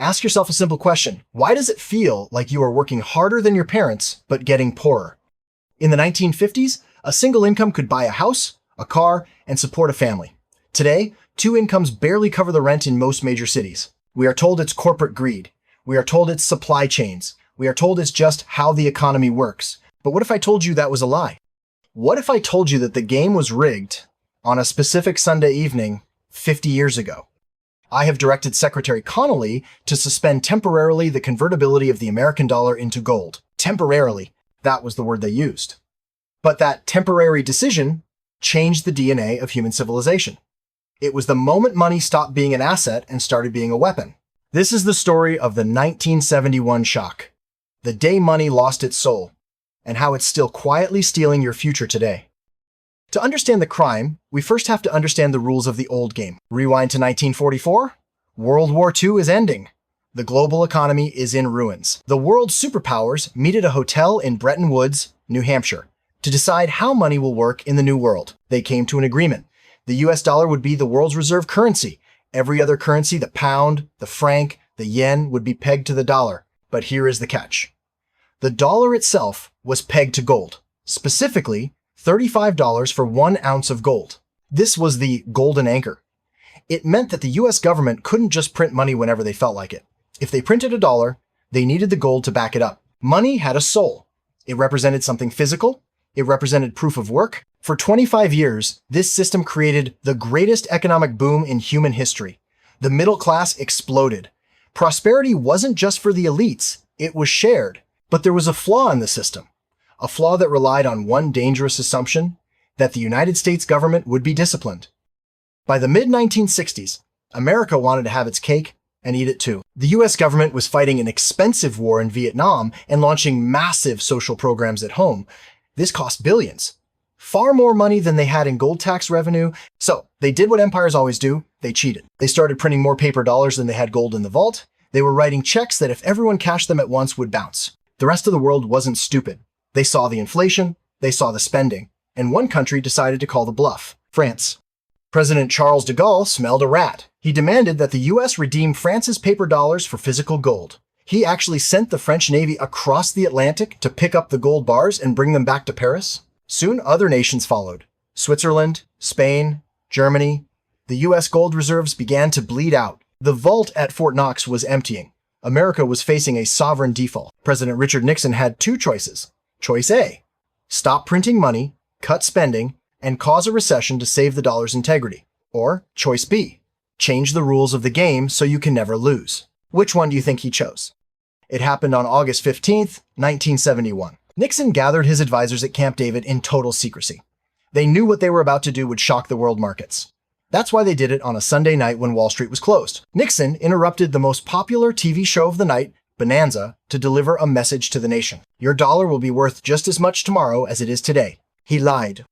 Ask yourself a simple question. Why does it feel like you are working harder than your parents, but getting poorer? In the 1950s, a single income could buy a house, a car, and support a family. Today, two incomes barely cover the rent in most major cities. We are told it's corporate greed. We are told it's supply chains. We are told it's just how the economy works. But what if I told you that was a lie? What if I told you that the game was rigged on a specific Sunday evening 50 years ago? I have directed Secretary Connolly to suspend temporarily the convertibility of the American dollar into gold. Temporarily. That was the word they used. But that temporary decision changed the DNA of human civilization. It was the moment money stopped being an asset and started being a weapon. This is the story of the 1971 shock, the day money lost its soul, and how it's still quietly stealing your future today. To understand the crime, we first have to understand the rules of the old game. Rewind to 1944. World War II is ending. The global economy is in ruins. The world's superpowers meet at a hotel in Bretton Woods, New Hampshire, to decide how money will work in the new world. They came to an agreement. The US dollar would be the world's reserve currency. Every other currency, the pound, the franc, the yen, would be pegged to the dollar. But here is the catch. The dollar itself was pegged to gold, specifically $35 for 1 ounce of gold. This was the golden anchor. It meant that the US government couldn't just print money whenever they felt like it. If they printed a dollar, they needed the gold to back it up. Money had a soul. It represented something physical. It represented proof of work. For 25 years, this system created the greatest economic boom in human history. The middle class exploded. Prosperity wasn't just for the elites, it was shared. But there was a flaw in the system. A flaw that relied on one dangerous assumption, that the United States government would be disciplined. By the mid-1960s, America wanted to have its cake and eat it too. The US government was fighting an expensive war in Vietnam and launching massive social programs at home. This cost billions. Far more money than they had in gold tax revenue. So they did what empires always do. They cheated. They started printing more paper dollars than they had gold in the vault. They were writing checks that if everyone cashed them at once would bounce. The rest of the world wasn't stupid. They saw the inflation, they saw the spending, and one country decided to call the bluff: France. President Charles de Gaulle smelled a rat. He demanded that the US redeem France's paper dollars for physical gold. He actually sent the French Navy across the Atlantic to pick up the gold bars and bring them back to Paris. Soon other nations followed. Switzerland, Spain, Germany. The US gold reserves began to bleed out. The vault at Fort Knox was emptying. America was facing a sovereign default. President Richard Nixon had two choices. Choice A: stop printing money, cut spending, and cause a recession to save the dollar's integrity. Or choice B: change the rules of the game so you can never lose. Which one do you think he chose? It happened on August 15th, 1971. Nixon gathered his advisors at Camp David in total secrecy. They knew what they were about to do would shock the world markets. That's why they did it on a Sunday night when Wall Street was closed. Nixon interrupted the most popular TV show of the night, Bonanza, to deliver a message to the nation. Your dollar will be worth just as much tomorrow as it is today. He lied.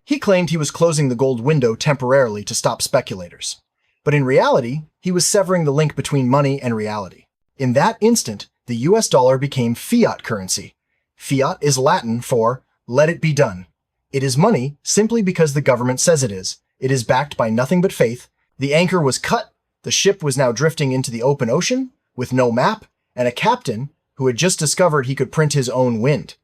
He claimed he was closing the gold window temporarily to stop speculators. But in reality, he was severing the link between money and reality. In that instant, the US dollar became fiat currency. Fiat is Latin for let it be done. It is money simply because the government says it is. It is backed by nothing but faith. The anchor was cut. The ship was now drifting into the open ocean with no map and a captain who had just discovered he could print his own wind.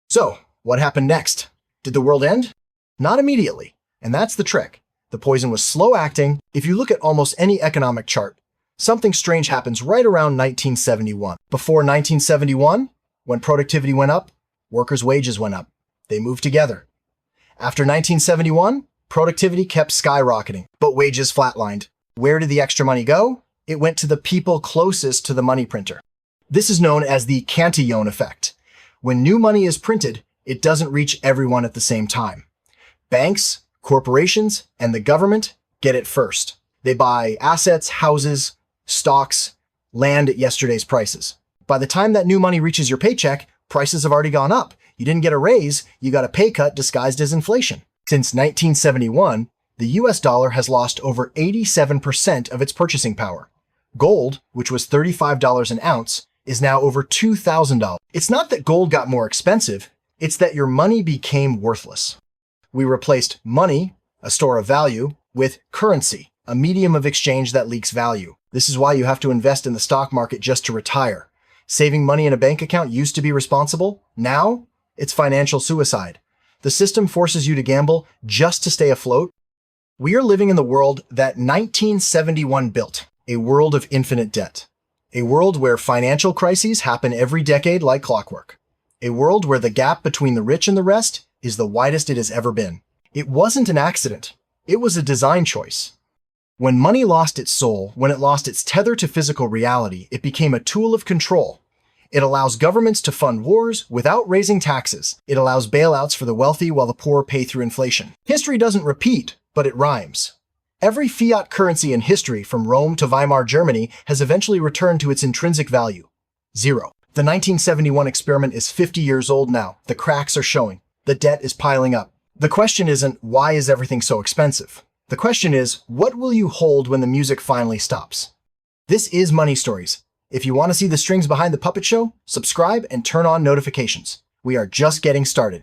So, what happened next? Did the world end? Not immediately. And that's the trick. The poison was slow acting. If you look at almost any economic chart, something strange happens right around 1971. Before 1971, when productivity went up, workers' wages went up. They moved together. After 1971, productivity kept skyrocketing, but wages flatlined. Where did the extra money go? It went to the people closest to the money printer. This is known as the Cantillon Effect. When new money is printed, it doesn't reach everyone at the same time. Banks, corporations, and the government get it first. They buy assets, houses, stocks, land at yesterday's prices. By the time that new money reaches your paycheck, prices have already gone up. You didn't get a raise, you got a pay cut disguised as inflation. Since 1971, the US dollar has lost over 87% of its purchasing power. Gold, which was $35 an ounce, is now over $2,000. It's not that gold got more expensive, it's that your money became worthless. We replaced money, a store of value, with currency, a medium of exchange that leaks value. This is why you have to invest in the stock market just to retire. Saving money in a bank account used to be responsible. Now, it's financial suicide. The system forces you to gamble just to stay afloat. We are living in the world that 1971 built, a world of infinite debt. A world where financial crises happen every decade like clockwork. A world where the gap between the rich and the rest is the widest it has ever been. It wasn't an accident. It was a design choice. When money lost its soul, when it lost its tether to physical reality, it became a tool of control. It allows governments to fund wars without raising taxes. It allows bailouts for the wealthy while the poor pay through inflation. History doesn't repeat, but it rhymes. Every fiat currency in history, from Rome to Weimar Germany, has eventually returned to its intrinsic value. Zero. The 1971 experiment is 50 years old now. The cracks are showing. The debt is piling up. The question isn't, why is everything so expensive? The question is, what will you hold when the music finally stops? This is Money Stories. If you want to see the strings behind the puppet show, subscribe and turn on notifications. We are just getting started.